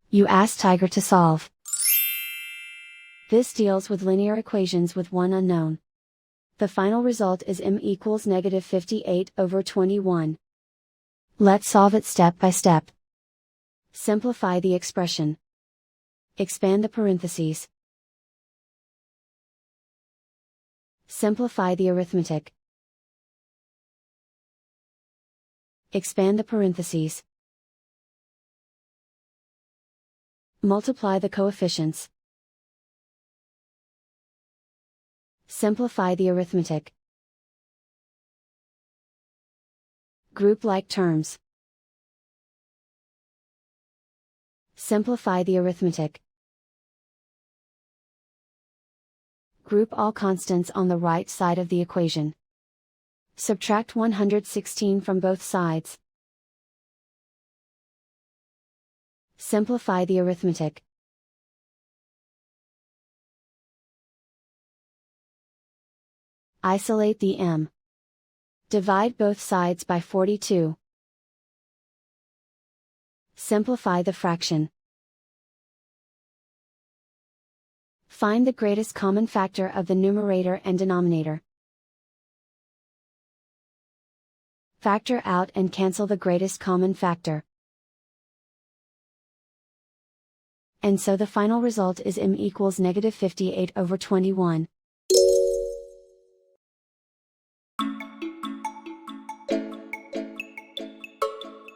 You ask Tiger to solve. This deals with linear equations with one unknown. The final result is m equals -58/21. Let's solve it step by step. Simplify the expression. Expand the parentheses. Simplify the arithmetic. Expand the parentheses. Multiply the coefficients. Simplify the arithmetic. Group like terms. Simplify the arithmetic. Group all constants on the right side of the equation. Subtract 116 from both sides. Simplify the arithmetic. Isolate the m. Divide both sides by 42. Simplify the fraction. Find the greatest common factor of the numerator and denominator. Factor out and cancel the greatest common factor. And so the final result is m equals -58/21.